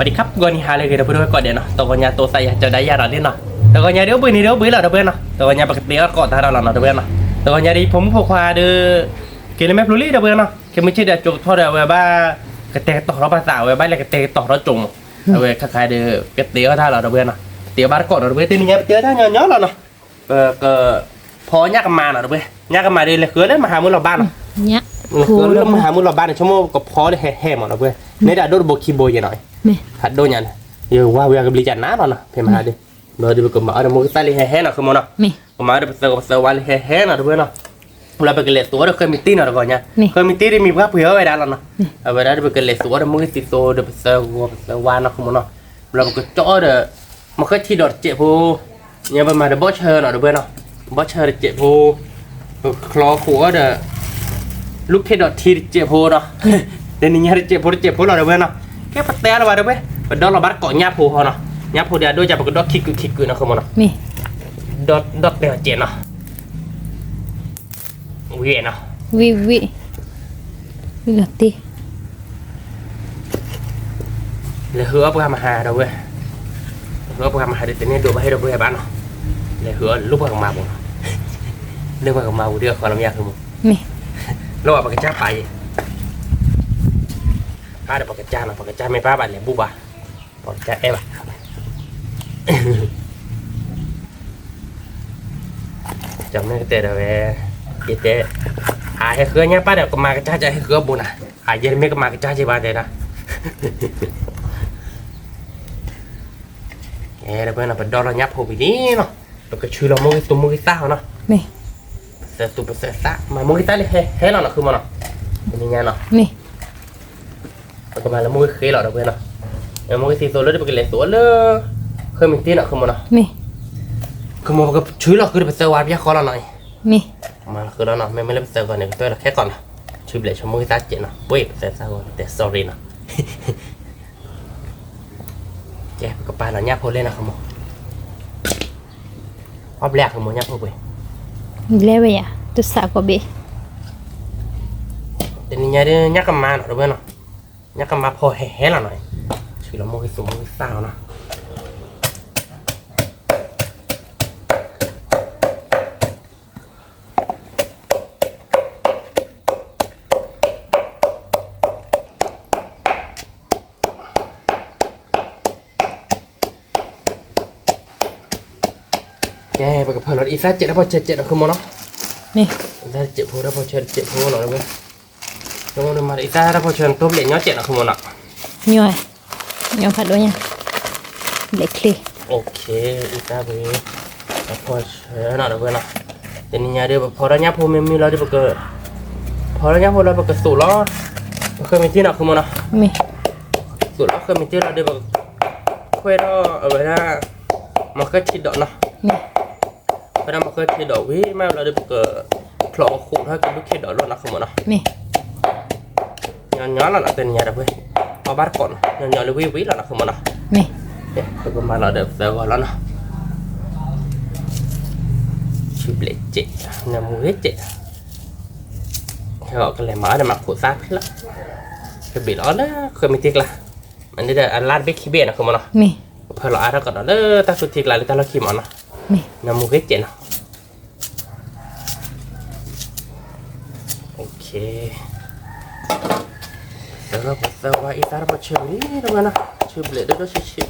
วัสดีครับกวนฮาเลยkita berdua kok dia noh tokonya to saya jodaya lah dia noh tokonya dia beri ni dia beri lah dia noh tokonya pakai dia kok dah lah noh dia noh tokonya di ผมพกควาเด้อกินแม่พลุลี่เด้อเนาะแค่ไม่ใช่เด้อจุกทอดเด้อว่าบ้ากระเตตอกเราภาษาว่าบ้านแล้วกระเตตอกเราจุ่มเอาไว้คล้ายๆเด้อกระเตก็ท่าเราเด้อเนาะเตี๋ยวบ้านก่อนเด้อทีนี้เตี๋ยวท่าย้อนๆเราเนาะก็พอยากมาเนาะเด้อยากมาเด้เลยคือเด้มาหามื้อเราบ้านเนาะเนี่ยคือเรื่องมาหามื้อเราบ้านชั่วโมงก็พอได้แห่ๆหมดเด้อนี่ได้โดนโบคีโบยหน่อยหัดโดนยันเยอะว่าเวลากับลิจันน้าเราเนาะเพิ่มมาดิเมื่อเดี๋ยวก็มาเอาโมกิตาลีแห่ๆเนาะคือมันเนาะมาเดี๋ยวเสิร์ฟวันแห่ๆเนาะเด้อเนาะเราไปกันเลยตัวเราเคยมีตีนอะไรก่อนเนี่ยเคยมีตีนมีพวกเผื่อไว้ได้แล้วเนาะเอาไว้ได้ไปกันเลยตัวเรามือติดตัวเดี๋ยวไปเสิร์ฟวานเนาะคุณมันเนาะเราไปก็จ่อเดี๋ยวมันเคยที่ดอดเจ็บพูเนี่ยประมาณเดี๋ยวบอสเชอร์เนาะเดี๋ยวเนาะบอสเชอร์เจ็บพูคลอขัวเดี๋ยวลูกที่ดอดที่เจ็บพูเนาะเดี๋ยวนี้เจ็บพูเราเดี๋ยวเนาะแค่ปัดเตะเราไปเดี๋ยวไปปัดดอเราบัดเกาะหญ้าพูเขาเนาะหญ้าพูเดี๋ยวด้วยจะไปก็ดอดคิกเนาะคุณมันเนาะดอดเดี๋ยวเจ็บเนาะวิเนาะวิลัตติเลยหัวเพื่อมาหาเราเว้ยหัวเพื่อมาหาเดี๋ยวนี้ดูมาให้เราเว้ยบ้านเนาะเลยหัวลูกเพื่อมาบุญเรื่องเพื่อมาบุญเรื่องความลำยากคือมึงเราเอาปากกาจ้าไปป้าเดี๋ยวปากกาจ้าเนาะปากกาจ้าไม่ป้าบ้านเลยบุบะปากกาจ้าเอ๊ะจำไม่ได้เดี๋ยวอีเต้ให้เครือเนี่ยป้าเดี๋ยวก็มากระจ้าจะให้เครือบุญเย็นไม่ก็มากระจ้าใช่บ้านเด้นะเดี๋ยวเพื่อนเราไปดอเรายับหัวไปนี่เนาะเราก็ชื่อเราโมกิตุโมกิต้าเนาะเสร็จตัวเสร็จซะมาโมกิต้าเลยเฮ้เราเนาะคือมันเนาะเป็นยังไงเนาะเราก็มาแล้วโมกิเคเราเพื่อนเนาะโมกิตีโซเลยไปกินเลยตัวเลยเคยมีตีเนาะคือมันเนาะคือมันก็ชื่อเราคือไปเซอร์วาร์พิยาคอเราหน่อยมาคือแล้วเนาะไม่เล่นเซอร์ก่อนเนี่ยตัวเราแค่ก่อนชื่อเบลชั่วโมงที่ตัดเจ็ดเนาะเว้ยเซอร์ซ่าแต่ sorry เนาะแกกับปลาเนาะยับพอเล่นนะครับโมรอบแรกคือโมยับพอไปแล้วเว้ยอ่ะตุสากว่าเบแต่นี่เนี่ยยักกับมาเนาะเพื่อนเนาะยักกับมาพอแห่ๆละหน่อยชื่อเราโมกิสุโมกิซ่าเนาะไปกับเพื่อนเราอีซ่าเจ็ดแล้วพอเจ็ดคือโมเนาะอีซ่าเจ็ดพูแล้วพอเจ็ดพูหน่อยเลยแล้วมันมาอีซ่าแล้วพอเชิญตัวเล็กน้อยเจ็ดคือโมเนาะย่อยผัดด้วยเนี่ยเล็กเลยโอเคอีซ่าไปพอเชิญหน่อยเพื่อนเนาะแต่นี่เนี่ยเดี๋ยวพอแล้วเนี่ยพูมีเราเดี๋ยวไปเกิดพอแล้วเนี่ยพูเราไปเกิดสูตรล้อเคยมีที่หนักคือโมเนาะสูตรล้อเคยมีที่เราเดี๋ยวไปคุยล้อเอาไว้นะมันก็ชิดดอกเนาะเพราะนั้นมันเคยเขียนดอกวิแม่เราได้เกิดคลองขุดให้กับลูกเขียนดอกรถนักขโมยเนาะย้อนๆเราเป็นยังไงเพื่อนเอาบ้านก่อนย้อนๆเลยวิเรานักขโมยเนาะเนี่ยตัวมาเราเดี๋ยวเซอร์ก่อนแล้วเนาะชิบเล็กเจ็ดน้ำมือเจ็ดเขาก็เลยมาเดี๋ยวมาขุดซากแล้วจะบีบล้อแล้วเคยมีติ๊กละมันจะอันลาดเบคขี้เบี้ยนักขโมยเนาะเพื่อเราอาร์ตก่อนเด้อตาสุดติ๊กละหรือตาเราขี้มันเนาะน้ำมูกเจ็ดเนาะโอเคแล้วเราก็จะว่าอีตาเราเชื่อมนี่ตรงนั้นนะเชื่อมเลยด้วยชิบ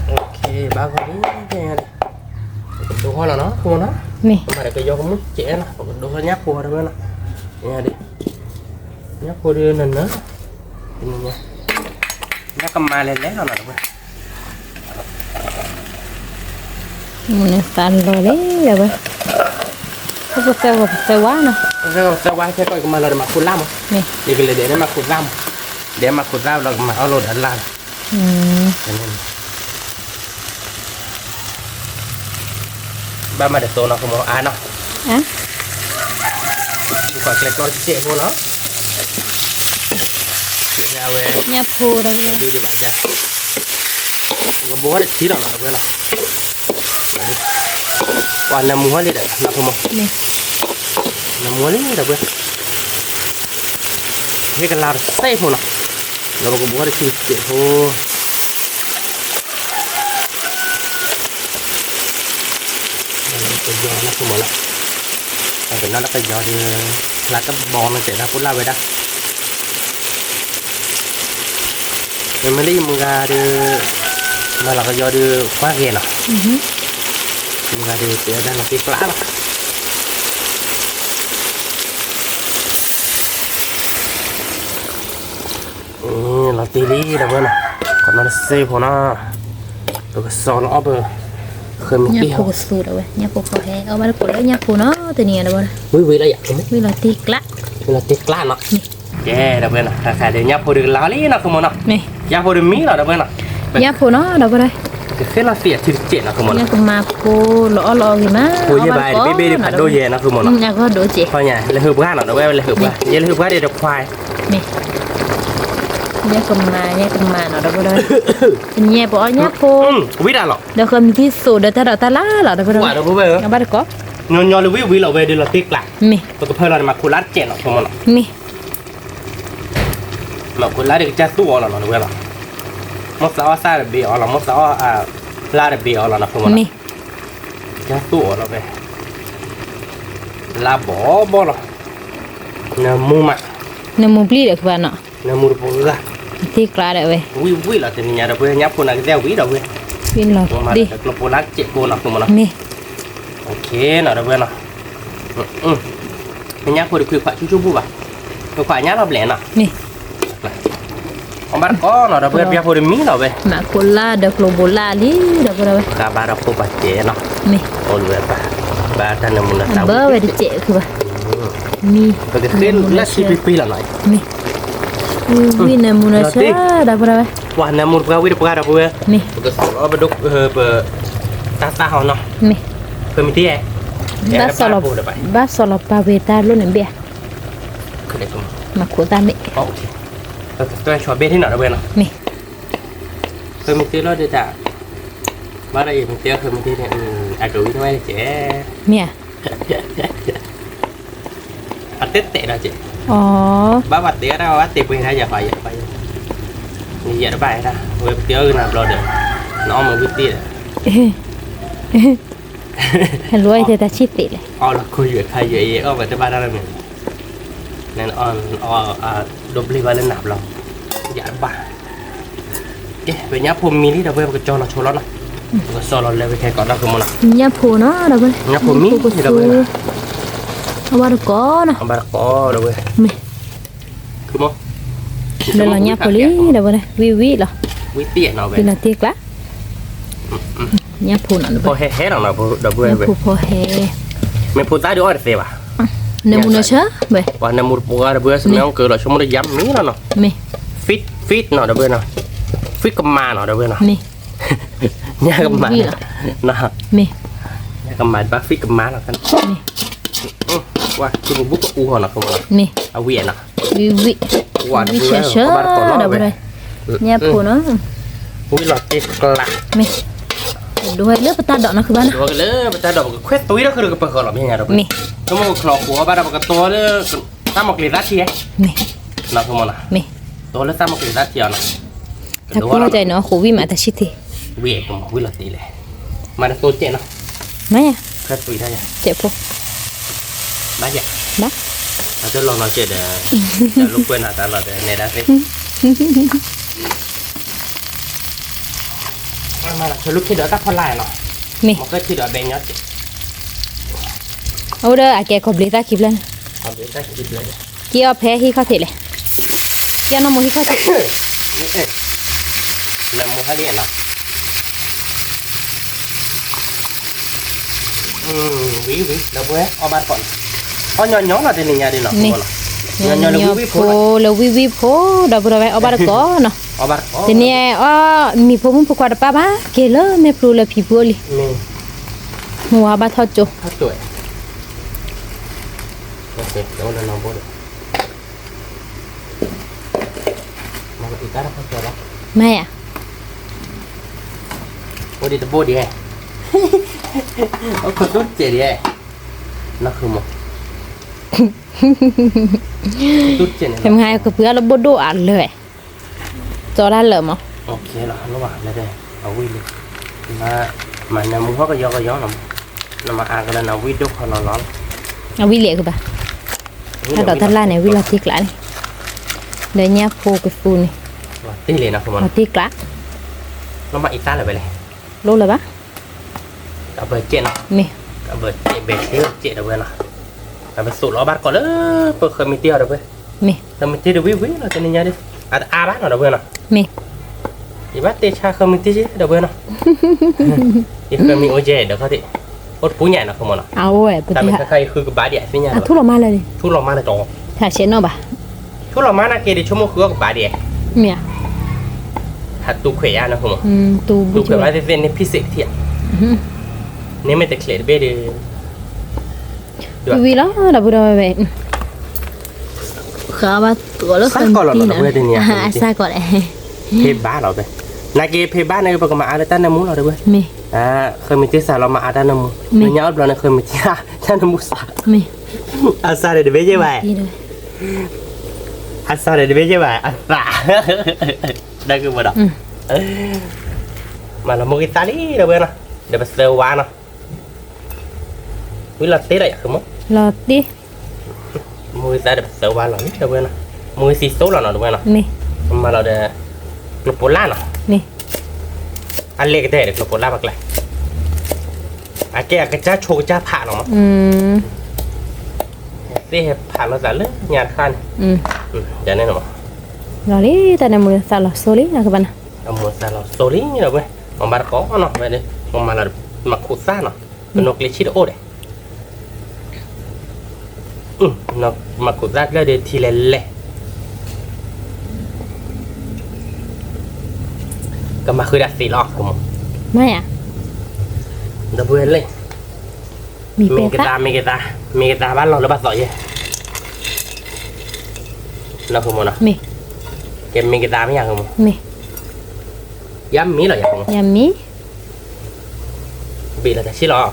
โอเคบ้างคนนี้แค่นี้ดูหัวเราเนาะหัวเนาะมาเดี๋ยวก็ยกมุ้งเจ๊นะดูเขายักหัวตรงนั้นนะเนี่ยดิยักหัวเดือนนั่นนะเป็นยังไงยักกำมาเลยแล้วหน่อยเพื่อนมันสั่นเลยเดี๋ยวไปเขาก็เซลว่าเนาะเซลว่าแค่ก่อนก็มาเราเดี๋ยวมาขุดล่ามนี่ก็เลยเดี๋ยวมาขุดล่ามเรามาเอาโหลดอันล่างบ้านมาเดี๋ยวโตเนาะคุณหมออาเนาะก่อนเล็กน้อยเจี๊ยบพวกเนาะเนี่ยพูดอะไรดูอยู่บ้านจ้ะก็บอกว่าได้ที่เราเพื่อนเนาะวันน้ำมัวเลยเด้อนะคุณหมอน้ำมัวเลยเด้อเพื่อน thế cái lao xây phun nàoเราก็บอกว่าคือเจ็บโอ้ตัวย้อนนะคุณหมอละแต่เป็นน้องแล้วก็ย้อนดีแล้วก็บอลมันเจ็บนะพูดเล่าไว้ได้มันไม่ได้มึงกาดีมาเราก็ย้อนดีคว้าเงี้ยหรอมึงกาดีเสียได้เราตีปลาหรอเราตีลีนะเพื่อนนะก่อนนอนเซฟหัวหน้าตัวก็สอนเราเบอร์เคยมี nhá เปี้ยว phụ sụt rồi nhá phụ khó hè ở bên cổ đấy nhá phụ nó từ nhà đâu rồi วิอะไรอย่างนี้ vì là tì lạ เวลาตีกล้าเนาะแย่นะเพื่อนนะใครเดี๋ยวยับพอดีลาลีนะคุณหมอเนาะ này ยับพอดีมีเหรอเพื่อนนะ nhá phụ nó đâu rồi đây คือแค่เราเสียที่เจ็ดนะคุณหมอ nhá เนาะ phụ mà phụ lọ gì má โอ้ยบายเบ๊ๆผัดโดเยนะคุณหมอเนาะ nhá có đồ chị พอเนี่ยเลยหืบก้าเนาะเว้ยเลยหืบก้าเยเลยหืบก้าเดี๋ยวควาย này nhá cầm mà nó đâu rồi đây nhá bỏ nhá phụ วิดาหรอ đâu không tí sụt đâu ta lá là đâu ว่า rồi เราเว้ย nó bắt được có ยอนเลยวิเราเว้ยเดี๋ยวเราตีกล้า mì ตัวก็เพิ่มเรามาคุรัดเจ็ดเนาะคุณหมอเนาะ mì มาคุรัดเดี๋ยวจะสู้เราเนาะเว้ยเนาะมอสซาซาเบียร์เรามอสซาลาเบียร์เราเนาะคุณหมอ mì จะสู้เราไปลาบ่หรอเนื้อมูมะ nó mua pli được bạn nọ เนื้อมูรูปกะ tì lạ đấy vậy วิเราจะนี่ยเราไปยับคนนั้นก็จะวิเราไป pin lọ มา đi เราโปลักเจ็บคนนะคุณมัน mì โอเคเนาะเราไปเนาะยับคนคุยขวาชุ่มๆปุ๊บอะคุยขวายับเราแหลนอ่ะ mì ของบ้านก็เนาะเราไปยับคนมีเราไป mà cola được lô bò la đi được rồi กาบาเราปุ๊บเจ๊เนาะ mì โอ้เว้ยป่ะบาท่านมุนละสาว bơ về đi chệคือ mì ก็จะขึ้นและชีปีละหน่อย mì mì này mua nó sẽ được rồi วันนั้นมุนปกาวิดปกาเราไป mì ก็สอบไปดูเปิดตาเขาเนาะ mì เพิ่มที่ไหน bát sò lọc ba về ta luôn này bia คือได้ตรง mà của ta mì โอเคตัวชอบเบสที่หน่อยนะเว้ยเนาะ mì เคยมีที่รถเดือดจ้ะว่าอะไรมีที่เคยมีที่เนี่ยอาจจะวิ่งไม่ได้เจ๊ mì à ปัดเตะเตะนะเจ๊ อ๋อ บ้าปัดเตะนะว่าเตะไปได้อย่าไปนี่อย่าไปนะเว้ยเตี้ยคือน้ำรอเดือดน้องมันวิ่งตีเลย ฮัลโหลเธอตาชิดติเลย อ๋อเราคุยอยู่ใครอยู่เอ๋ก็แบบจะบ้านอะไรเนี่ยนั่นดบลีบาเล่นหนับเราอย่าบ้าเอ๊ะเป็นยับผมมีที่เราเว้ยมันก็จอเราโชว์แล้วนะก็โซลเลยไปแค่ก่อนเราคือมันนะ nhà phụ nó đâu rồi nhà phụ mì thì đâu vậy? nó bắt được có nè บ้านก็เราเว้ย mì คือมั้ง đây là nhà phụ lý đâu rồi vi vi là วิเตียนเอาไป đây là tiệc lá nhà phụ nó พอแห่ๆหน่อยเราเว้ย nhà phụ phô hè ไม่พูดใต้ด้วยเสียป่ะ nè mua nó chớ vậy วันนั้นมูดปัวเราเว้ยสมัยเกิดเราชั่วโมงได้ย้ำนี้แล้วเนาะ mì ฟิตหน่อยเราเว้ยเนาะฟิตกับมาหน่อยเราเว้ยเนาะ mì เนี่ยกับมานะ mì เนี่ยกับมาบ้าฟิตกับมาหน่อยกัน mì ว่าคือบุกกับอูหัวหน่อยเขาบอก mì เอาเวียนอ่ะ vi vi วัน vi เว้ย chớ บ้านก่อน đâu เราเว้ย rồi nhà phụ nó อุ้ยหลอดติดกลัก mì đuôi lớp ta đọ nóคือบ้าน ตัวกันเลยแต่ดอกเควสตุ้ยแล้วคือกับเปิดหรอไม่ไงเรา mì ก็มันคลอกหัวบ้านเรากับตัวเนี่ยตั้มหมกลีรัชเชีย mì เราคือมันอ่ะ mì ตัวแล้วตั้มหมกลีรัชเชียนะ ta cũng chạy nó khổ vi mà ta shit thì เวียกับวิหลอดตีเลยมาตัวเจนเนาะ mấy à แค่ตุ้ยได้ยัง chạy phụ ได้ยัง đó เราจะลองเจอเดี๋ยวลูกเพื่อนอาจจะเราเดี๋ยวเนี่ยได้สิมาละลูกที่เดี๋ยวตักพลายเนาะ mì มันก็ที่เดี๋ยวเบงยัด ở đây à kẻ cọp lấy ta kịp lên เอาเดี๋ยวได้คิดเลย kia phe hi khó thể này kia nó mua hi khó thể นี่เอ๊ะแล้วมือให้เรียนเนาะวิแล้วเว้ยเอาบ้านก่อนเอาย้อนๆเราจะหนียาดีเนาะ ย้อนๆแล้ววิ phố là vi vi phố đâu rồi ở ba có nè เอาบ้าน thế nè mi phố muốn qua được ba kia lỡ mẹ pro là phi phố li นี่ mua ba thao chỗ ถ้าสวยโอเคเดี๋ยวเราลองพูดมาอีกการถ้าสวยแล้ว mẹ à โอ้ดีแต่โบดีไงเอาคนต้นเจ๋ดีไงน่าคือมั้ง chút chuyện này em hai cái bữa nó bố đồ ănเลยcho ra lợm không ok là nó bảo là đây ở quy đi mà nhà muốn có cái gió nó mà ăn cái nào quy đúc hoặc nóเอาวิเลียคือปะถ้าดอกทัดล่าเนี่ยวิลาติกละนี่เดี๋ยวเนี่ยฟูไปฟูนี่ tí liền nào khôngเอาติกละ nó mà ít ta là vậy này รู้เลยปะ ở bờ trên nào มี ở bờ trên bề phía trên đâu vậy nào ở bờ sụt nó bắt còn lớn bờ khơi mi tiêu đâu vậy มี rồi mình tiêu được quý là cho nên nhá đi à bắt nào đâu vậy nào มี thì bắt tê cha khơi mi tiêu chứ đâu vậy nào thì khơi mi ôi dè được không thì ốt phú nhẹ nào không mà nào เอาเว้ยป tại ฏิ mình หะ khai khơi cái bá địa phía nhà ทุลมาเลยดิ thu lò ma là trò ถ้าเช็ดเนาะปะ thu lò ma là kia để cho mua khứa cái bá địa เมีย hạt tu khỏe nó không ตูบุ tu จ khỏe bá thì nên phi sệ thiệt nếu mà tự khỏe bê thì วิแล้วดับบุดอยไปขาว่าตัวแล้วคนที่นะซาก่อนเลย phê bá rồi vậy này kia phê bá này bao mà ăn ta muốn rồi đấy vậy มี khơi mình tiếc sao lo mà ăn ta nó muốn mình nhớ rồi này khơi mình tiếc ta nó muốn sao มี ăn sao để biết chứ vậy ที่เลย ăn sao để biết chứ vậy ăn xả đây cứ vừa đó mà là một cái tali đâu vậy nào để bắt sờ qua nào quý là tết đấy không รอดิ một cái ta để bắt sờ qua là ít đâu vậy nào một cái xí số là nào đâu vậy nào มี mà là để lục bột lá nào มี ăn lê cái để lục bột lá bạc lại cái cha chô cha phạ nó mà อืม ที่ผ่านมาจากเรื่องงานขั้น อืม จะแน่นอน รอดิแต่ในมือสาวโซลินะคือปะนะ เอาหมดแต่เราโซลิ่งนี่เราเว้ยมันมาก็เนาะไปเลยมันมาเรามาขุดซ่าเนาะเป็นนกเลี้ยชิดโอ้เด้นกมาขุดซ่าก็เดี๋ยวทีเล่ก็มาคือดัดสีหลอกผม ไม่อ่ะ ดับเบิลเลย มี มี เป กระ ตะ ตามีกระตาบ้านเราแล้วบ้านสอยยังเราคือมันเนาะ มี เก็บมีกระตาไม่อยากคือมัน มี ย้ำมีหรออยากคือมัน ยามี bị là cái xí lọ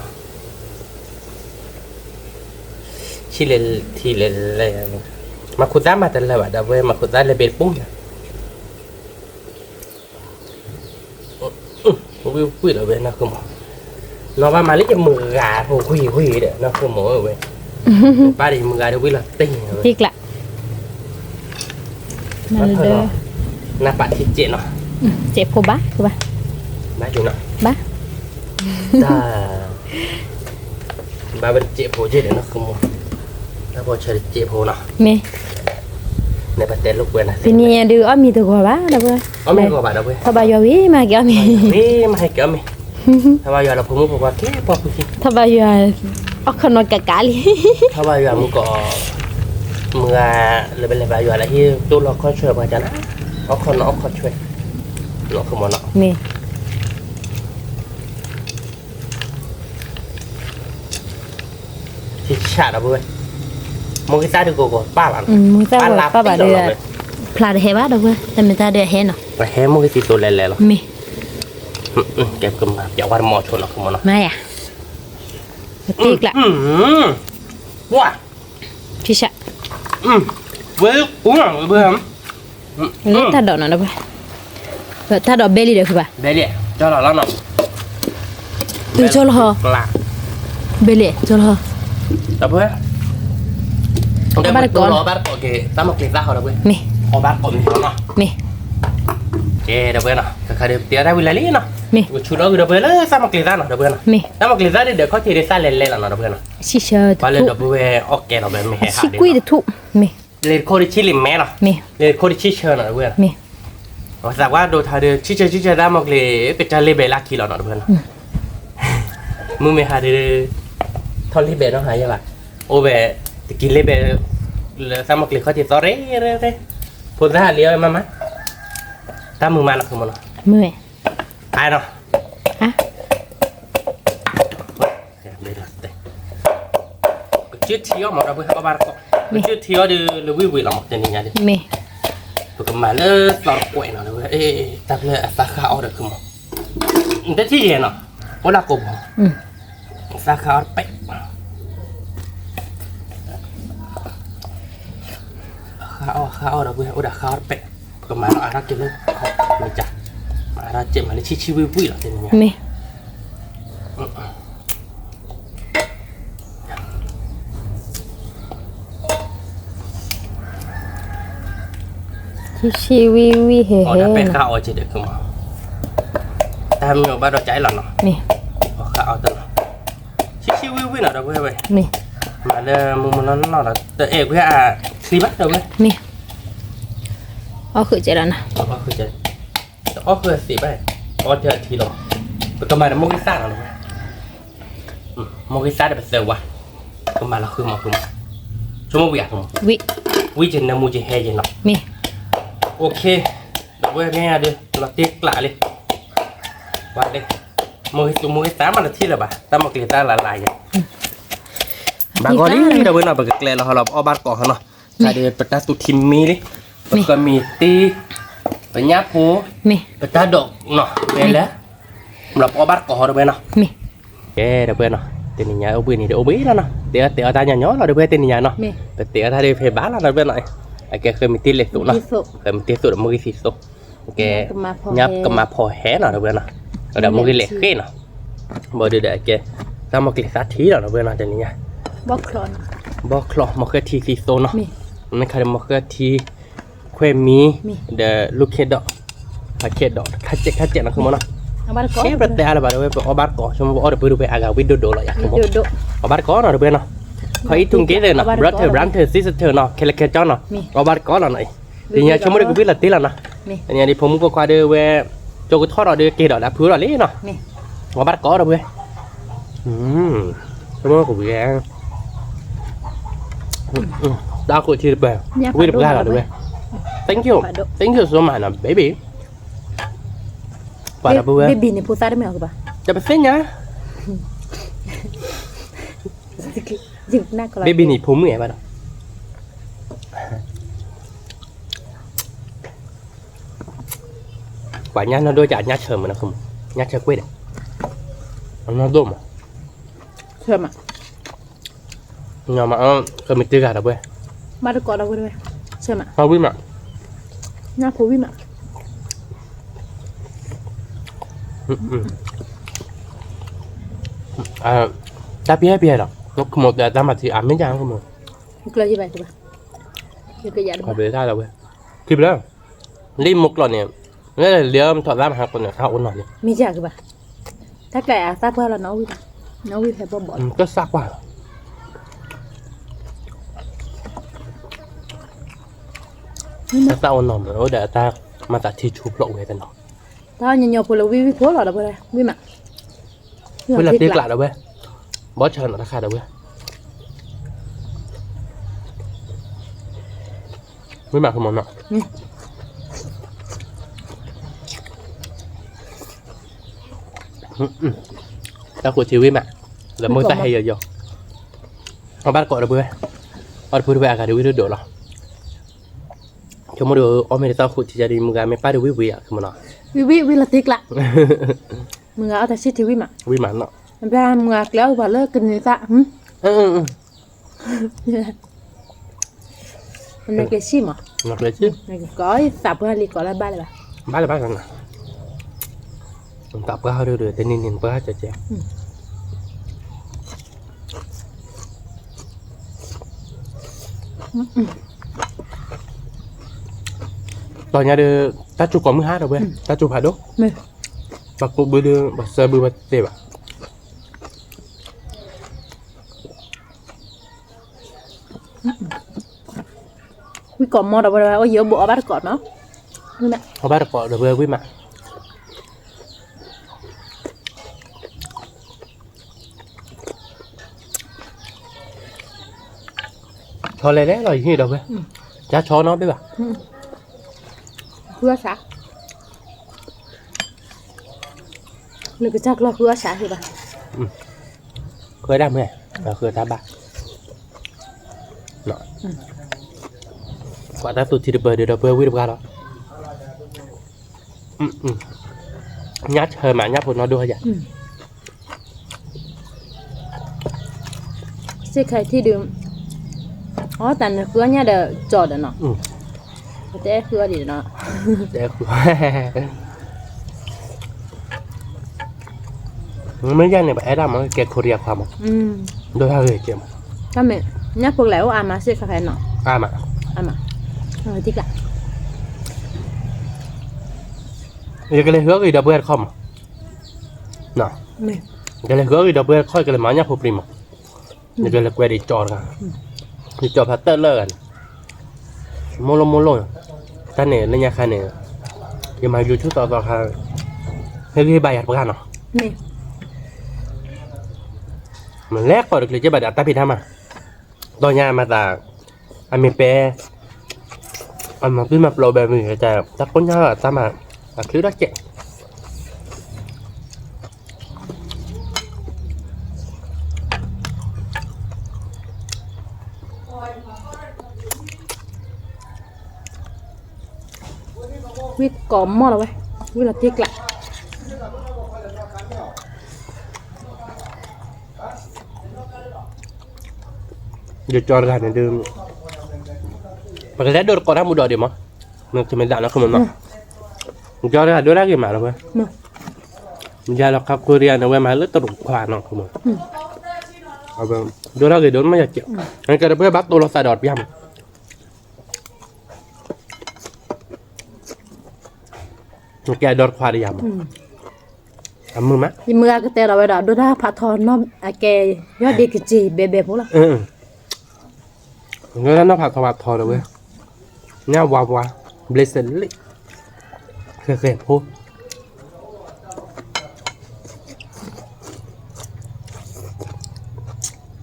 xí lên thì là mà khúc giá mà tên là bảo về mà khúc giá là bền bung nhỉ vui vui ở bên nó không nó ba mà lấy cho mưa gà hồ huy đấy nó không mỗi ở bên ba thì mưa gà đâu biết là tinh ติกละนั่นเด้อ na bạn thịt chuyện nó เจ็บโคบะคือปะ ba chuyện nó บะ ta ba bên chuyện phố chuyện nó không nó bao trời chuyện phố nó มี này bạn tên lúc quen là ทีนี้ดูอ้อมีตัวกว่าบะดับเบิ้ล có mấy của bạn đâu vậy ถ้าบายอวิมาเกี่ยวมี mà hay kiểu màyถ้าว่าอยู่เราผมก็บอกว่าแค่พอพูด ถ้าบายอเอาขนมกะกะลิ ถ้าว่าอยู่มึงก็มึงเลยเป็นอะไรว่าอยู่อะไรที่ตัวเราค่อยช่วยมาจ้ะนะเอาคนเอาค่อยช่วยเราขโมยเนาะ มี ที่ชาติเอาไปมึงก็ใส่ดูกูป้าบ้าน มึงทราบว่าป้าบาเดือพลาดเฮบะดับเบิ้ลแต่ไม่ตาเดือเฮนเนาะ ไปแห่มึงก็ตีตัวเล่ๆหรอ มี เก็บกันมาอย่าว่าหมอชนหรอกขโมยเนาะ ไม่อ่ะติกละ ว้า ชิชะ เว้ยอุ้งเบื่อ แล้วถ้าดอกนั่นดับเบิ้ลถ้าดอกเบลลี่เด้อคือปะ เดี๋ยวเจ้าเราแล้วเนาะ ดูโจลฮอ ปลา เบลลี่โจลฮอ ดับเบิ้ลบ้านก่อนบ้านก่อนเกตั้งมาเกล้าเขาดับเบิ้ล มี เอาบ้านก่อนมีเนาะ มี ดับเบิ้ลเนาะก็คือเดี๋ยวได้เวลานี้เนาะ มี ชุดเราดับเบิ้ลตั้งมาเกล้าเนาะดับเบิ้ลเนาะ มี ตั้งมาเกล้าเดี๋ยวเขาจะได้ใส่เล่ๆเนาะดับเบิ้ลเนาะ ชิชะ บ้าน ทุ ดับเบิ้ลโอเคดับเบิ้ลไม่แห่ ชิกุยเดทุมี เลยโคดิชิลิมแม่เนาะ มี เลยโคดิชิเชอร์เนาะดับเบิ้ล มี ว่าแต่ว่าโดนทาเดชิเชอร์ได้มาเลยก็จะเลเบลาคีเราเนาะดับเบิ้ลมึงไม่หาเดทอนเลเบลเนาะหายยังไงโอเบตะกี้เลเบลตั้งมาเกล้าเขาจะต่อเร่พูดได้เลี้ยวมาตั้งมือมาเนาะคือมันเนาะ เมื่อย ไอ้เนาะ ฮะ chưa thiếu mà đâu có bao nhiêu chưa thiếu thì là vui vui lắm một tên nhà đi มี tụi cái mà nó lọt quậy nào đâu ê tập lên sa khao được không thế thì gì nào có là cục sa khao bách khao đó udah khao pe kemana arah kita macam arah cek mana cici wiwi lah tentunya แม่ชิวิวิเฮ่ udah pe khao aja deh kemana tam nyoba baru cai lah no นี่ khao tuh cici wiwi lah dah gue นี่ ada momen nó là gue khi bắt đâu gue นี่เอาคือจะแล้วนะ คือจะคือสิไปเจอทีหรอก็มาโมกิซ่าหรอโมกิซ่าเดี๋ยวไปเซอร์วะก็มาเราคือมาชั่วโมงอยาก วิ วิจินนามูจิเฮจินเนาะ นี่ โอเคเดี๋ยวเว้ยแม่เดี๋ยวเราเติ๊กละเลยวัดเลยโมกิซ่ามันที่ละบ่ะตั้งมาเกลี่ยตาละลายอย่างบางคนนี่เดี๋ยวเว้ยเราไปเกลี่ยเราเราเอาบาร์ก่อนเนาะใช่เดี๋ยวประตูทิมมีเลยแล้วก็มีตีไปยับหัว นี่ ประดอกเนาะเป็นแล้วสำหรับอบัตก่อนเดี๋ยวไปเนาะ นี่ เดี๋ยวไปเนาะเดี๋ยวนี้เอาไปนี่เดี๋ยวเอาไปแล้วเนาะเดี๋ยวตาหยาๆเราเดี๋ยวไปเดี๋ยวนี้เนาะ นี่ แต่เดี๋ยวถ้าเดี๋ยวไปบ้านเราเดี๋ยวไปหน่อยไอ้แกเคยมีตีเล็กสุดเนาะเคยมีตีสุดมือที่สุดแกยับก็มาพอแห่เนาะเดี๋ยวไปเนาะเดี๋ยวมือเล็กแค่เนาะบ่เดี๋ยวแกถ้ามาเกลี่ยสักทีเนาะเดี๋ยวไปเนาะเดี๋ยวนี้ บอกคลอน บอกคลอมาเคยทีสีโซเนาะ นี่ นั่นคือมาเคยทีเคยมีเดี๋ยวลูกเคดดอกเคดดอกคัดเจ็ดนะคือมันเนาะ เอาบาร์ก่อน Siempre berarti ada baru obat kok, cuma orang baru agak video dulu ya. ดูดู Obat kok ada benar. Kau hitung gitu nah, brother, sister nah, kelak nah. Obat kok lah nih. Dia cuma dia bilang tilah nah. นี่ Ini di pemu kok ada we, jogo thor ada kira ada pura leh nah. นี่ Obat kok ada we. Cuma aku bilang. Dah aku cerita be. Video berapa ada we. Thank you so much nah, baby. Pada buat. เบบีนี่พูดซาได้ไหมเอาคือปะ Dapat senya. จิบหน้าก็ร้อย Baby ni pum ya pada. Quả nó đôi chả nhát sờ mà nó không nhát sờ quên nó đôm mà เชื่อมอ่ะ nhưng mà không mình tiêu gà đâu quên บาร์ก่อนเราก็ด้วยเชื่อมอ่ะ không biết mà หน้าพูวิมอ่ะ tapi happy rồi nó một là ta mà thì ăn mấy chàng không mà เกลือยี่ใบคือปะเกลือยัด phải về thay đâu quên kịp đó lim một lần này nghĩa là liếm thọ ra mà hàng còn là khao ôn này มีจ่าคือปะถ้าแก่ซาเพื่อเราน้องวิน้องวิแพ้บอล ก็ซักว่าถ้าตาôn nồng rồi để ta mà ta thì chụp lộ về tên nó ถ้าเนี่ยโยพูดเราวิพูดหรอเราไปเลยวิมอ่ะ với là tiếc lại đâu quên bó chờ nó khai đâu quên với mặt không món nọ ta của chiều với mặt là mới ta hay giờ họ bắt cọ đâu quên ở đây quên cả đứa đứa đó cho mỗi đứa ở bên tao của chị gia đình mình mới bắt được quý à không mà nọ วิละติ๊กละมึงเอาแต่ชิดที่วิมอ่ะ quý mặt nọ มันไปมึงแล้วว่าเลิกกันเลยจ้ะมันไม่เกี่ยชิมอ่ะ ngọt đấy chứ ก็สับเพื่อรีก่อนแล้วบ้านเลยป่ะ bác là bác rằng nào mình tập có hơi đưa tên nhìn bác cho chị tòa nhà đưa ta chụp có 12 đâu bên ta chụp phải đốt bác cụ bữa đưa bác sơ bữa bác tê bảo วิก่อนมอเราไปว่าเยอะบัวบ้านก่อนเนาะนี่แหละ họ bắt được cọ được với mặt cho lên đấy rồi như đâu bên cha chó nó biết bảo เพื่อสักหรือก็จักเราเพื่อสักใช่ป่ะ khơi đam này và khơi ta bạc nọ quả ta tụt thì được bơi quy được ra đó nhát hơi mà nhát của nó đua vậy ใช่ใครที่ดื่มอ๋อแต่เพื่อเนี่ยเดี๋ยวจอดเนาะ เจ๊คือดีเนาะ เดี๋ยวไม่ใช่เนี่ยแบบไอ้ดำมันแกโคเรียความโดยท่าเลยเจียม ก็เหมือนเนี่ยพวกแล้วอามาซื้อกาแฟเนาะ มา อามาที่กะ เดี๋ยวก็เลยเฮือกอีดับเบิลคอมเนาะ ไม่ ก็เลยเฮือกอีดับเบิลค่อยก็เลยมาเนี่ยพอปริมเดี๋ยวก็เลยแกวดีจอดกันดีจอดพัตเตอร์เลิกกันโมโลท่านเนี่ยเนี่ยค่ะเนี่ยยังมาอยู่ชุดต่อค่ะให้รีบใบหัดประกันเนาะ ไม่ มันแรกก่อนเลยจะบัดอัตตาพิธามาตอนยามาตาอันมีเปอันมาขึ้นมาโปรแบบนี้จะตักคนยาตามาคือรักเจ๊ วิทกอมหม้อแล้วเว้ยวิละที่กะ เดี๋ยวจอดกันเนี่ยดื่มมันก็ได้โดนก่อนทำมุดเดี๋ยวมั้งมันจะไม่ด่าแล้วคือมันมั้งจอดกันด้วยได้กี่มาแล้วเว้ยมันยาเราขับคุเรียนเอาไว้มาเลือดตรุกขวานเนาะคือมันเอาไปด้วยได้กี่โดนไม่อยากเจ็บงั้นก็เพื่อบักตัวเราใส่ดอดย่ำแกดอดขวานย่ำทำมือมั้ย ยิมือก็เตะเราไปดอดูได้พาทอนน้องอาแกยอดดีกจีเบเบพวกเรา งั้นน้าผักทอดทอดเลยเว้ยเนี่ยว้าวเบลเซนลี่เคยพูด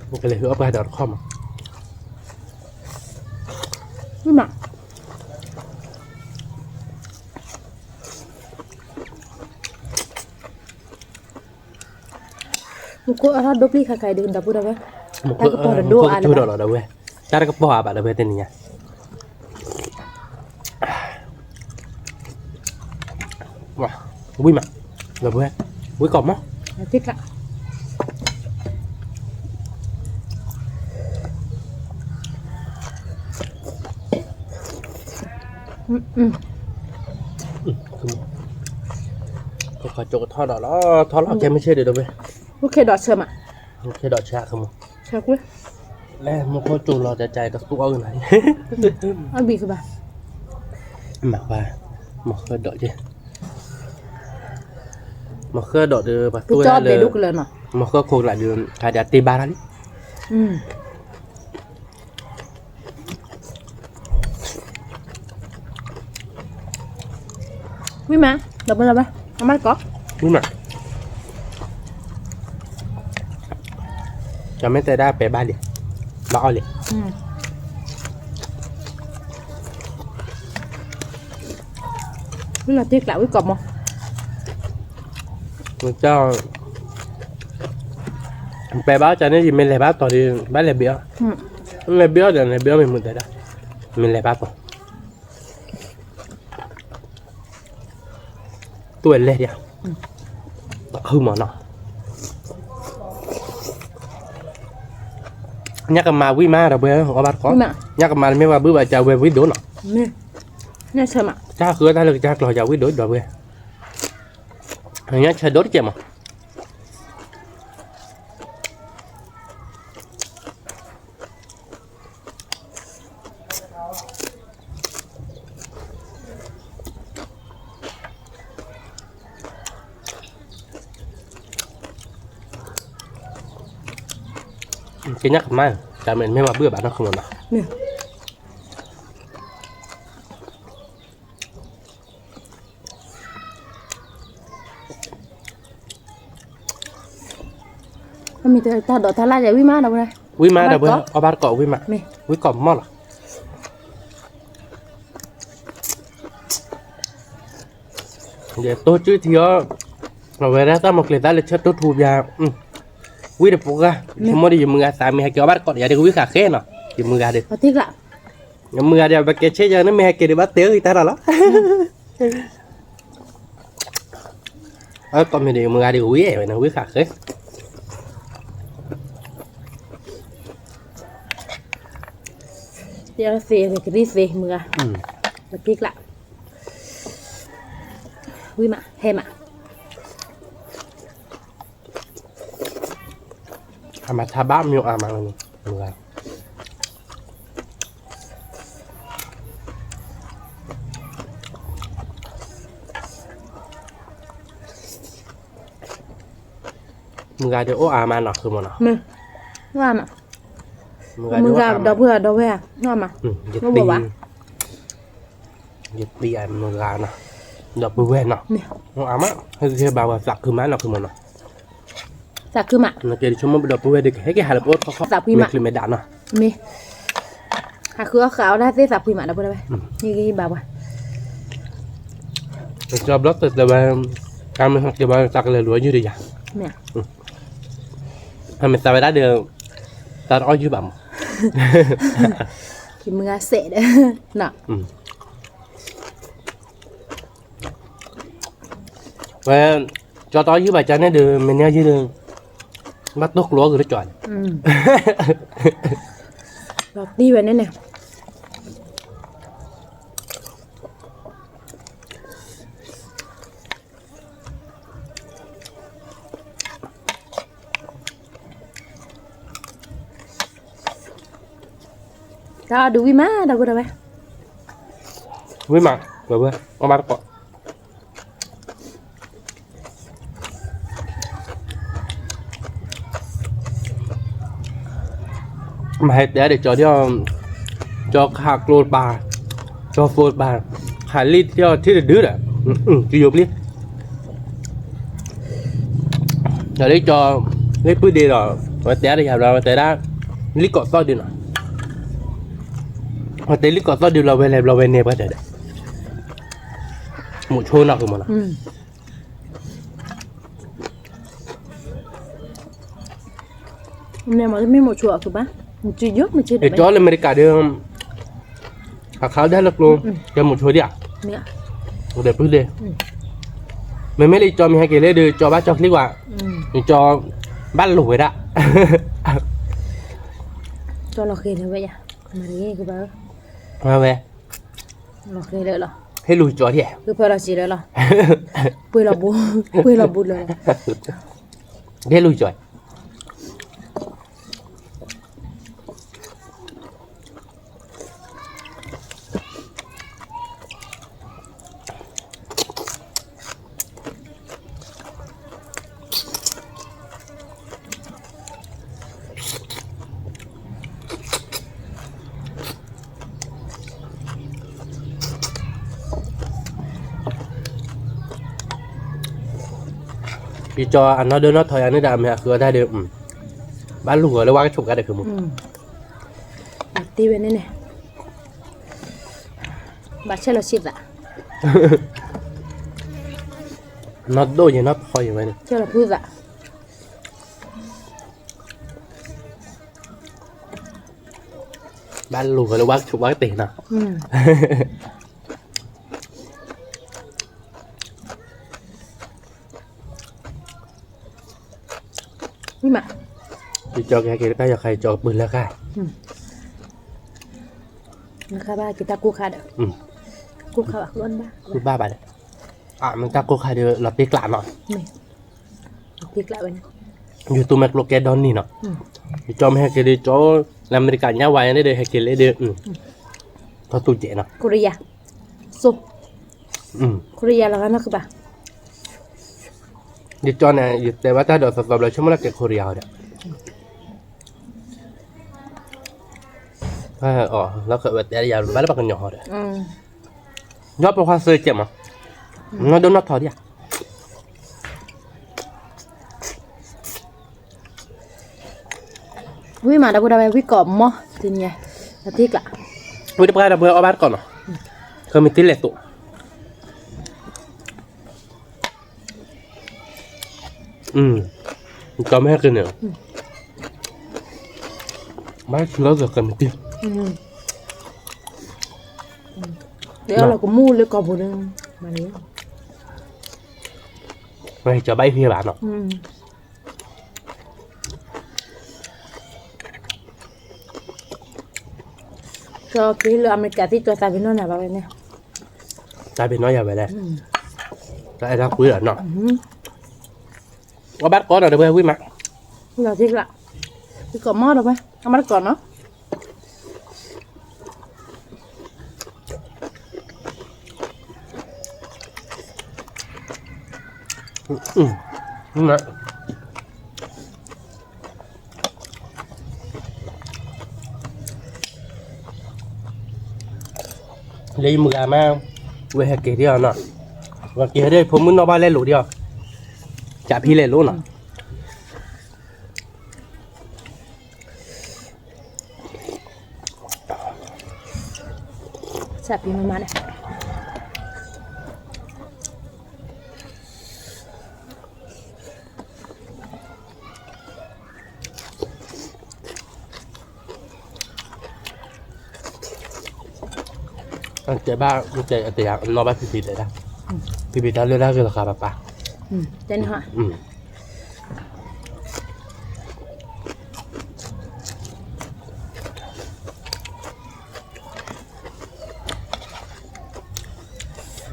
มันก็เลยเอาไปดอทคอม นี่มามุกอะไรดบลี่ใครดึงดับพูดได้ไหม Aku udah lah gue. Cara ke bawah apa dah betulnya. Wah, vui mà. Là vui. Vui cọp má. Thích ạ. Có phải chỗ thọ đó cái mới chơi được đâu vậy. Ok đọt sớm ạ. Ok đọt chả không. Chào quý. Lẽ một con chuột lò chạy các tụ ơi này. Ăn bị rồi bà. Mặc bà mặc khơi đọt chứ. Mặc khơi đọt được bà tôi là đúc lên à. Mặc khơi khô lại được khai đạt tì ba đấy. Quý má, đập bên đâu ba? Ông mắt có. Quý mà. Cho mấy tay đá bẻ ba liền. Bỏ liền. Quý là tiếc lại quý cọp không? Mình cho bẻ báo cho nên gì mình lại báo tỏ đi báo lại béo. Lại béo rồi lại béo mình muốn tới đó. Mình lại báo tỏ. Tuổi lên đi à? Hư mà nó. Nhắc mà quý ma rồi bây giờ bắt có. Nhắc mà mấy bà bữa bà chào về quý đố nọ. Nè sao mà? Cha khứa ta lực cha lò chào quý đố rồi bây giờ. Nhắc chơi đốt chè mà. Cái nhắc mà cha mình mấy bà bữa bạn nó không nào. Nè. Mình ta đổ ta la để quý má đâu đây? Quý má đâu bây giờ? Ở bát cọ quý má. Quý cọ mót à? Để tôi chứ thì nó về ra ta một lần ta lại chất tốt thù nhà. Quý được phục ra. Không đi mưa tại mình hay kéo bát cọ để quý khả khé nọ. Thì mưa ra được. Có thích lạ. Nhưng mưa ra bà kia chết giờ nó mình hay kể để bắt tiếng thì ta đó lắm. Còn mình để mưa ra đi quý vậy nó quý khả khé. Giờ về cái đi về mưa. bật tiết lại vui mà hem à อามาทาบ้ามอยู่อามาเลยมึงไงมึงไงเดี๋ยวโอ้อามาหนักคือมันอ่ะ nè ngon mà มึงไงเดี๋ยว mừng อา gà มา đó vừa đó về ngon mà ยึด nó ตี bảo vả ยึดตีไอ้มึงไงนะดอกบัวเว้นเนาะ nè อามาให้เธอบ่าวสักคือมันหนักคือมันเนาะ sạc cứ mà นักเรียนชั่วโมงดอกบัวเว้นเด็กให้แกหาลูกโอ๊ตเขา สักคือ ไม่ มะ คลิปไม่ด่าเนาะ mi hạt khứa khảo đã thế sạc quỳ mà đâu đây như cái bà bà ชอบรถแต่ว่าการมันจะมาสักเลยรวยอยู่ดีอย่าง nè ทำไมสบายได้เดียวตาอ้อยอยู่แบบ thì mừng gà sệ đấy nè ว่าจอต้อยอยู่แบบจันเนี่ยเดือมันเนี่ยยืดมัดตกล้อคือจ่อย lọt đi về đây nè đó đủ má đâu có đâu bé วิ่งมาเบื่อเอามาตะกอนมาให้แต่เด็กจอที่จอขาโกรธบาจอโฟดบาขาลีที่ดื้ออ่ะจะยกลีจะได้จอเล็กพื้นดีหรอมาแต่ได้ยาวเราแต่ได้ลิกเกาะต้อดีหน่อยมาแต่ลิกเกาะต้อดีเราไปเลยเราไปเนปก็ได้หมูโชว์หนักคือมัน hôm nay mà mới một chuột của bác một chưa dốt mà chưa ไอ้ được จออเมริกาเดิมเขาได้ลักลงจะหมูโชว์ดิอ่ะ mẹ เดี๋ยวพึ่งเลยมันไม่ได้จอมีให้เกเลยเดือจอบ้านจอคลิกว่าจอบ้านหลุยละ cho lò khê thôi vậy à mà đi cái bác มาเว้ย lò khê đợi lò ให้ลุยจอที่ cứ phải là gì đợi lò quê là bún rồi ให้ลุยจอยพี่จออันนั้นเดินนัดถอยอันนี้ดำเนี่ยคือได้เดิมบ้านหลุยแล้วว่าก็ฉุกกันได้คือมึง đặt ti bên đây này bà chơi là xịt ạ น็อตโดยน็อตคอยอย่างไรเนี่ย chơi là vui ạ บ้านหลุยแล้วว่าฉุกว่าเตะนะ nhưng mà พี่จอแกเกล้าอยากใครจอปืนแล้วค่ะ nó khai ba kita cua khai được cua khai bạc luôn ba คือบ้าไปเลยมันจะโกใครเดือเราตีกลาหน่อย này tiếc lại bên อยู่ตัวแมกโลแกดอนนี่เนาะจอมให้เกลีจออเมริกันเนี่ยไว้นี่เดือให้เกลีเดือเขาตู้เจเนาะ Korea so Korea là nó cứ bà ดิจอเนี่ยแต่ว่าถ้าเดือดสอบเราชั่วโมงละเกิดโคเรียเนี่ยแล้วเกิดแบบแต่ยาวบ้านเราเป็นหยอดเลยยอดเป็นความเสื่อมเจ็บมั้งงั้นโดนน็อตถอดดิ quý mà đâu có đâu quý cọp mò thì nhỉ là tiếc lạ วิธีการเราเบื่อเอาบ้านก่อนเนาะก็มีติดเหล็กตัวจอมให้กินเนี่ยไม่เราจะกันติด để là cũng mua lấy cọp một đường mà đấy ไม่จะใบพี่บ้านเนาะ cho cái lừa America thì cho ta với nó là bao nhiêu ใจเป็นน้อยอย่าไปเลยใจถ้าคุยหรอเนาะว่าบัดก่อนเราเดี๋ยวไปคุยมา เราทิ้งละไปกดหม้อเราไปเอามาก่อนเนาะนี่นะlấy mực à mà về hạt kể đi à nè và kể đâyผมmuốn nó bay lên lũ đi à chả phi lên lũ nè แซ่บพี่มาเนี่ย chạy ba chạy chạy nó bay phi đấy đó phi đó lên ra cái là khá bà เจนฮะ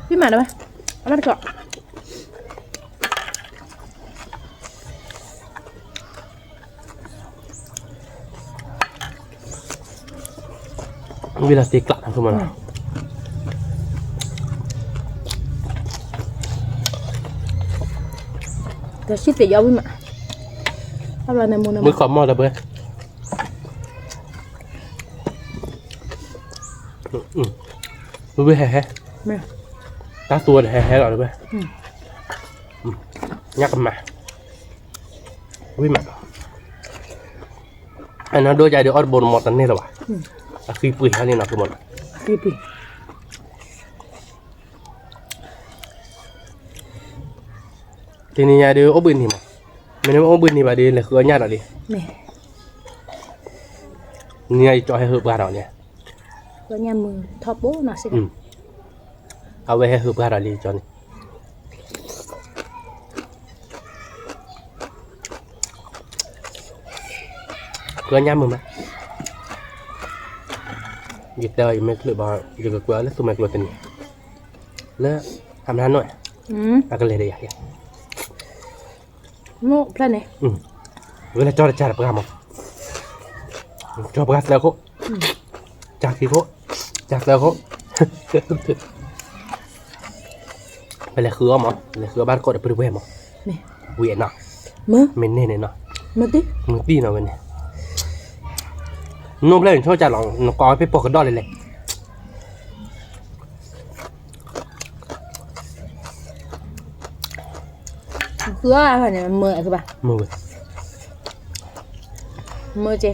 พี่มาได้ไหมเอามาก่อน vì là tiệc lạ không màแต่ชิดแต่ยาวพี่มาถ้าเราในมูน mới khó mò được bơi bơi hè hè ไม่ ta tua hè hè rồi bơi nhắc mà với mà anh nó đôi dài được ở bồn một tấn này rồi à khi bưởi hay nên là cái một พี่พี่ thì nhà đưa ốp bình thì mà mình nói ốp bình thì bà đi là khứa nhát rồi đi ไม่ ngay cho hay hợp gà rồi nhỉ แล้วยามมือทอปโบ้น่ะสิ เอาไว้ให้hợp gà rồi đi cho này khứa nhát mừng mà dịch đời mấy lựa bò giờ cái quá là tụi mày lựa tình lỡ làm ăn nội อืม à cái này đây à โน่พลาดเนี่ย เวลาจอดจ่ายประกาศมั้งจอดประกาศแล้วก็จากที่เขาจากแล้วเขาไปเลยคือมั้งเลยคือบ้านก็ได้ไปดูเว้ยมั้ง นี่ เวียนเนาะ มือ เมนเน่เนาะ มือติ มึงตีเนาะเว้ยเนี่ยนุ่มเลยชอบจ่ายหลงนกก้อยไปปอกกระดอนเลย คืออะไรเนี่ยมือคือป่ะ มือ มือเจ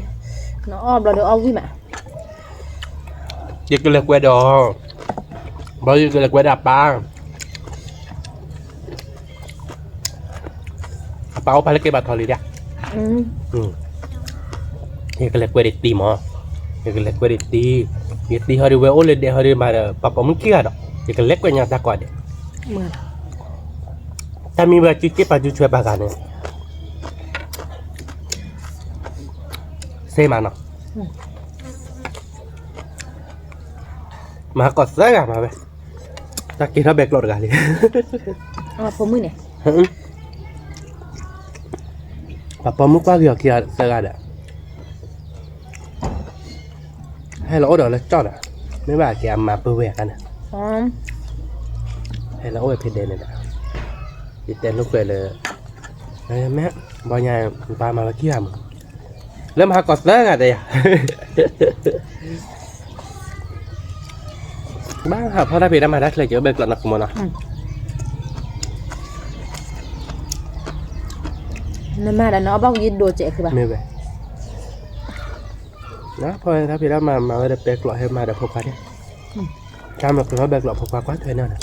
nó om là được om với mẹ ยิกเลยกวยดอบอยิกเลยกวยดับปลาเปาไปแล้วเก็บบัตรทอรีเดีย ยิกเลยกวยเด็ดตีมั้งยิกเลยกวยเด็ดตียิกตีเขาดูเว้ยโอ้เลยเดี๋ยวเขาดูมาเด้อปะปะมึงเกลียดอ่ะยิกเลยกวยยังตาก่อนเด้ มือ ถ้ามีแบบจุดเก็บปลาจุดช่วยปลากันเนี่ยเซ่มาเนาะมากดเซ่กันมาไปตะกี้ถ้าแบกรถกันเลย เอาผมมือเนี่ย ปะปะมึงว่าเกี่ยวกับเซ่กันอ่ะให้เราเดี๋ยวเราจอดอ่ะไม่ว่าแกมาเปื่อยกันอ่ะ อ๋อ ให้เราไปเพดเดนเนี่ยติดเต้นลูกเกยเลยแม่บอลใหญ่ปลามาเกี่ยมเริ่มหากดเซ่กันเลยอ่ะ บ้างครับเพราะถ้าพี่ได้มาได้เลยเจอเบรกหลังนักมวยเนาะ นั่นมาแล้วเนาะบ้ายืดโดเจ๊คือป่ะ ไม่ไปนะพอถ้าพี่ได้มาได้เบรกหลังให้มาเดี๋ยวพบกันเนี่ยการแบบเราเบรกหลังพบกันก็เท่านั้นนะ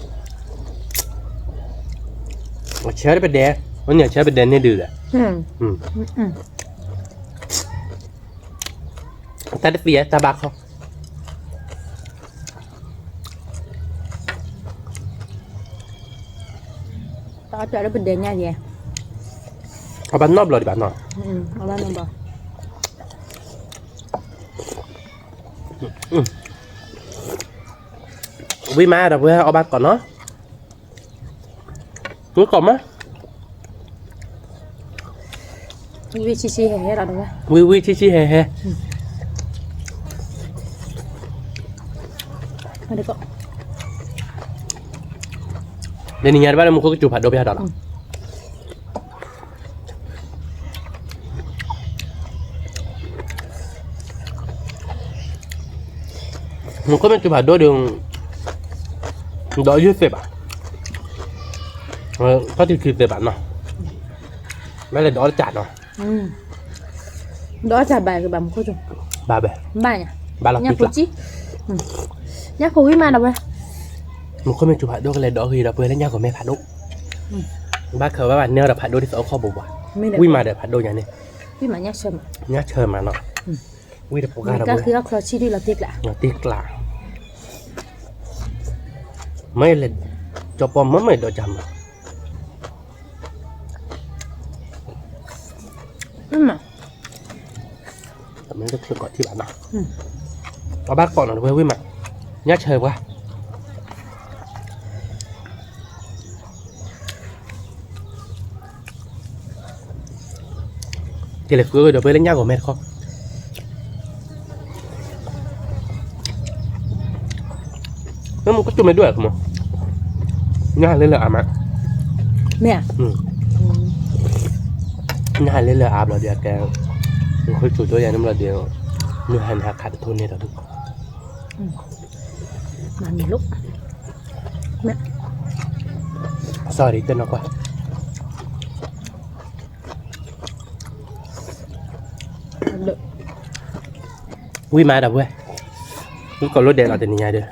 เชื่อได้เป็นแดงวันนี้เชื่อเป็นแดงนี่ดื้อแหละแต่ได้เปียตาบักเขา tao cho nó bình định nha vậy เอาบ้านนอกเลยบ้านนอก เอาบ้านนอกบ่ วิมาเดี๋ยวเพื่อเอาบ้านก่อนเนาะรู้ก่อนมั้ย วิชิชิเฮ้เราดูว่า วิชิเฮเฮ มาดูก็ เดี๋ยวนี้ยันบ้านมึงก็จูบผัดโดไปหาดอกมึงก็เป็นจูบผัดโดเดียวดอกยืดเสียบอ่ะก็ที่คือเสียบอ่ะเนาะไม่เลยดอกจัดเนาะ đó chả bài cái bấm cô chung บาเบ bài nhỉ บาเรา nhá คิด cô ละ chi nhá cô với mà đâu vậy มึงก็เป็นจูบผัดโดกันเลยดอกคือเราเปิดแล้วยากกว่าแม่ผัดโดบ้าเคยว่าเนื้อเราผัดโดที่เขาข้อบอกว่า mình วิ được มาเดี๋ยวผัดโดอย่างนี้ với mà nhá sầm เนี่ยเชิญมาเนาะวิเดี๋ยวโปรแกรม các เรา thứ các khó chi đi là tiếc lạ ตีกลางไม่เลยจบปอมไม่โดนจำ mà แต่มันก็คือก่อนที่บ้านเนาะเอาบ้านก่อนหน่อยเว้ยวิมาเนี่ยเชิญวะเดี๋ยวเดี๋ยวไปเล่นยากกว่าแม่เขาแล้วมึงก็จุ่มไปด้วยคุณหมอง่ายเลยเหรออามา mẹ ง่ายเลยเหรออาบเราเดียวแกมึงคุยจุดตัวอย่างนั้นเราเดียวเนื้อหันหักขาดทุนเนี่ยเราดู mà mình lúc mẹ sorry เต้นออกว่าđược วิมาดับเว้ยมึงก็รถเด็ดเราแต่นี่ไงเด้อ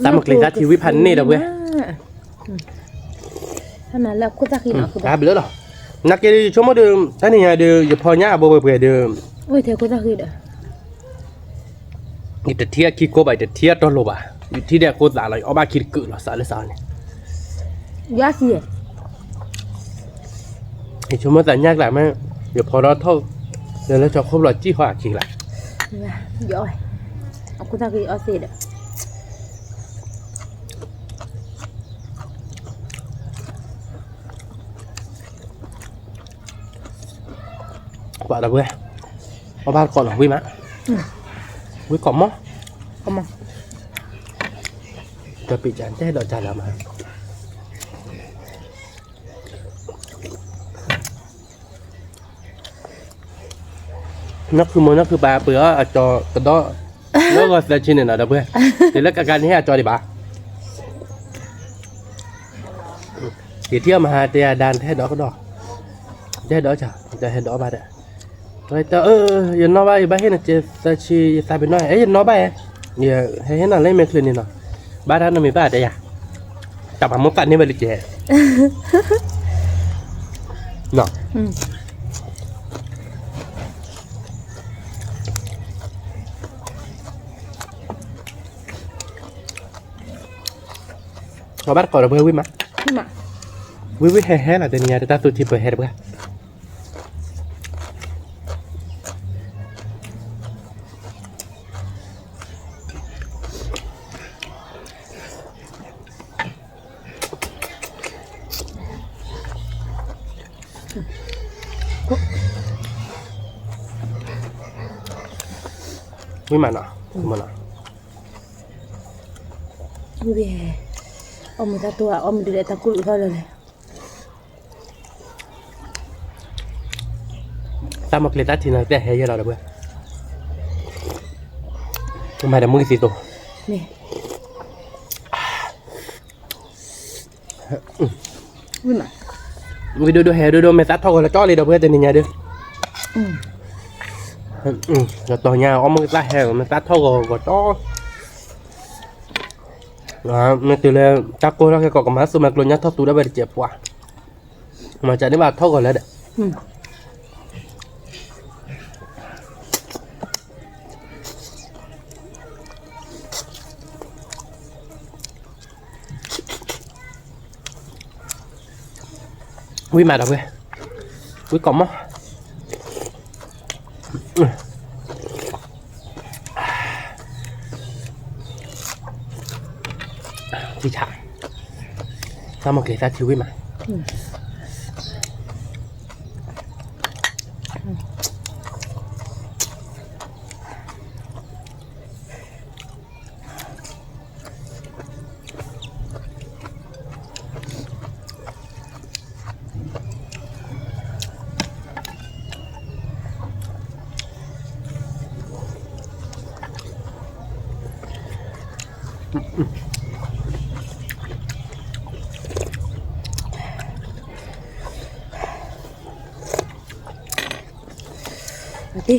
ตามมาเกลี่ยทีวิพันธ์นี่ดับเว้ย ท่านนั้นแล้วคุณจะกินอ่ะคุณ ครับเลือดหรอนักเกลี่ยชั่วโมงเดิมท่านนี่ไงเดิมอย่าพอหน้าบ่เบื่อเดิม โอ้ยเธอคุณจะกินอ่ะ นี่แต่เทียคิดโกไปแต่เทียต้นโลบะอยู่ที่เดียโคตรหลายเอาบ้าคิดกึ่งหรอสารเลยสารเนี่ย ยากสิ ไอ้ชั่วโมงแต่ยากหลายมั้ยเดี๋ยวพอเราเท่าเดี๋ยวเราจะครบ100จี้ข้อจริงแหละ giỏiคุณจะกินเอาสิเด้อ ว่าดับเว้ยเอาบ้านก่อนหรอวิมะวิก่อนมั้ง เอามา จะปิดจานแจ้ดอกจานละมานักคือมันนักคือปลาเปลือกจอกระดอแล้วก็จะชินเนี่ยนะดับเว้ยเดี๋ยวแล้วการนี้จอดีป่ะเดี๋ยวเที่ยวมาหาเตียดานแท้ดอกก็ดอกแท้ดอกจ้ะจะแท้ดอกมาเด้อแต่ยันน้อยไปบ้านเห็นจะชีตายไปน้อยยันน้อยไปอย่าให้เห็นอะไรไม่เคยนี่เนาะบ้านนั้นมีบ้านแต่ยาจับหามุกกันนี่ไปเลยเจ๊เนาะเอาบ้านก่อนเราเพิ่มวิ่งมา mà วิ่งแห่ๆล่ะแต่เนี่ยแต่ตาสุดที่เปิดแห่เพื่อวิ่งมาเนาะมาเนาะ vui vẻ ông người ta tua ông để ta cụi thôi rồi này ตามมาเกลียดทีนั้นแต่แห่เยอะเราเด้อเพื่อทำไมแต่มึงสิตัว nè vui mà วิดีโอแห่ดูเมสัททอกันแล้วจ้อเลยเด้อเพื่อแต่นี่ไงเด้อแล้วต่อเนี่ยเอามึงตาแห่เมสัททอกันจ้อมันตัวเลยจักโก้แล้วแค่กอกมาสุมาโกลยัดทอตูได้ไปเจ็บกว่ามาจากนี้มาทอกันแล้วเด้อวิ่งมาดับเว้ยวิ่งก่อนมั้ง ที่ฉาถ้ามาเกลี่ยชีวิตมาดิ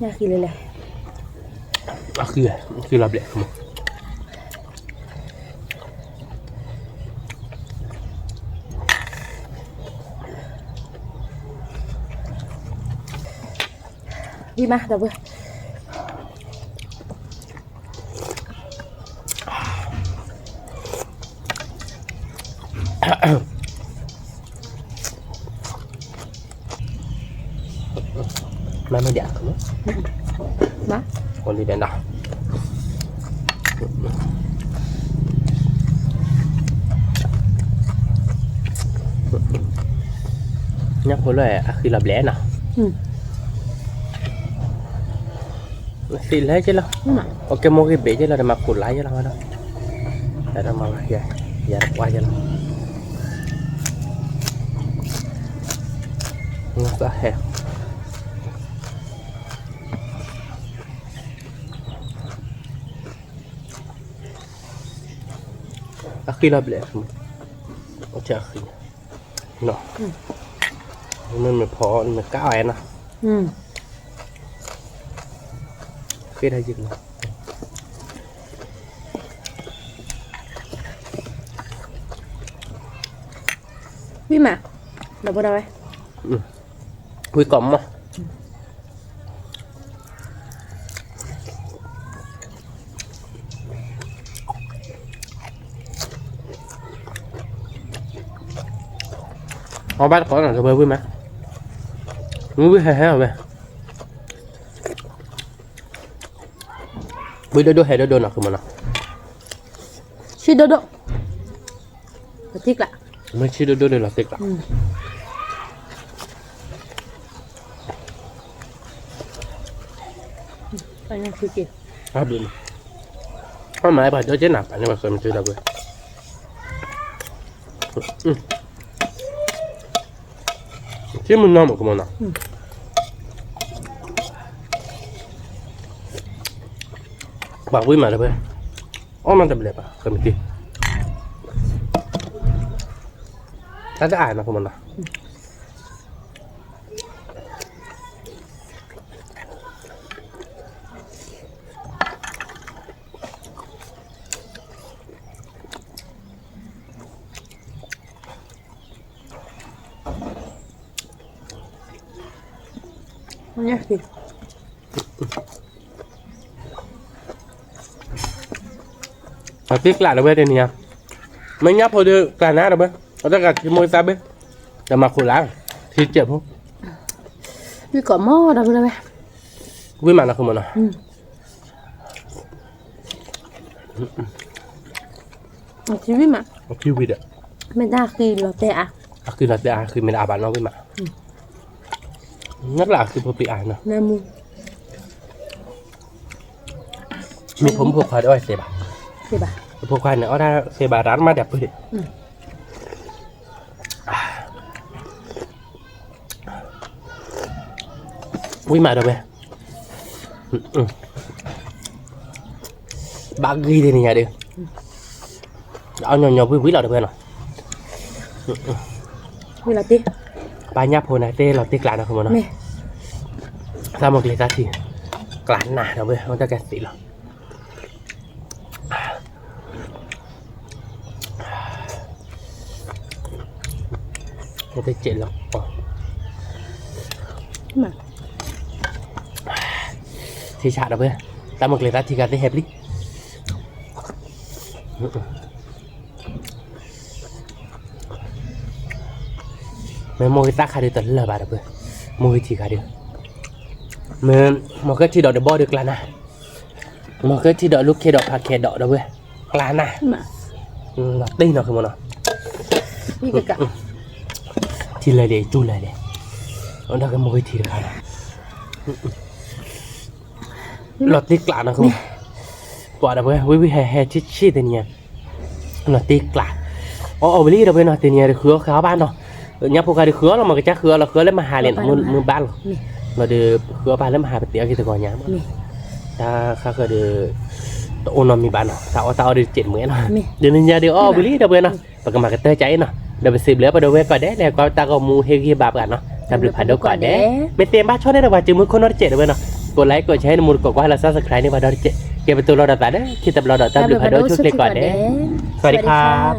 น่ากินเลยแหละคือรับเลยครับđi mà đâu vừa má mới đẹp lắm má còn đi đèn đỏ nhắc hồi lại khi làm lẽ nào xì lấy chứ đâu ok mua cái bể chứ là mặc cột lái chứ đâu đâu để nó mà giờ qua chứ đâu nó sẽ hẹp khi làm lẽ nó chả khi nó nên mình phò mình cá ai nè cái đây gì nữa quý mà đâu đâu ấy quý cổng mà họ bắt có là cái bơi mà quý hay rồi về bơi đôi hay đôi nào không mà nào suy đôi là tiếc lạ mới suy đôi là tiếc lạ anh ăn suy kìa được không mà bà cho chết nào nhưng mà xem chưa đâu rồi chứ mình ngon một cái món nào bà quý mà đâu vậy mang tập đẹp à không biết ta đã ai mà không món nào nhá thì tiếc lại đâu bên này mấy nhóc thôi đưa cả ná đâu bên có tất cả cái môi ta bên để mà khổ lá thì chậm không quý có mò đâu đâu quý mà là không mà nào chỉ quý mà quý vị đấy mình ta khi là tệ à khi là tệ à khi mình đã bán nó quý mà nhất là khi bị ảnh nè nam muมีผมพวกควายด้วยเสบะพวกควายเนี่ยเอาได้เสบะร้านมาแบบนี้วิ่งมาเดี๋ยวไปบางทีเนี่ยเดี๋ยวเอาหน่อยๆวิ่งเราเดี๋ยวไปหน่อย vì là tiếc ba nháp hồi này tê là tiếc lại nó không mà nó sao một lệ ta thì cán nà nó bây nó ta kẹt xỉ rồi nó thấy chuyện lắm mà thì chả đâu bây ta một lệ ta thì cả thấy hẹp đi mấy môi ta khai được tận là bà được rồi môi thì khai được mình một cái chỉ đọc được bo được là nè mà cái thì đợi lúc kia đợi phạt kẹt đợi đâu vậy lá nè nó tinh nó không mà nó thì lại để tu lại để nó đã cái mồi thì được rồi lọt tí lạ nó không bỏ đâu vậy với hè chít chít tên nhà lọt tí lạ ở bên đây đâu vậy nó tên nhà được khứa khá ban đâu nhấp vào cái được khứa là mà cái chắc khứa là khứa lấy mà hà liền mưa ban mà được khứa ban lấy mà hà bật tiệc thì từ gọi nhà ta khác cái được ôn nó mi ban nào tao được chuyện mới nó để nên nhà được bên đây đâu vậy nó và cái mà cái tơ cháy nó đâu phải xịt lửa vào đâu vậy coi đấy này coi ta có mua hay kia bạp cả nóทำหรือผ่านดูก่อนเด้ไม่เต็มบ้านชอบได้หรอว่าจึงมือคนนอดเจ็ดเลยเนาะกดไลค์กดแชร์ในมูลกดว่าเราซับสไครต์ในวันดอดเจ็ดเก็บเป็นตัวเราดัดแต่เด้คิดแต่เราดัดทำหรือผ่านดูช่วยเล็กก่อนเด้สวัสดีครับ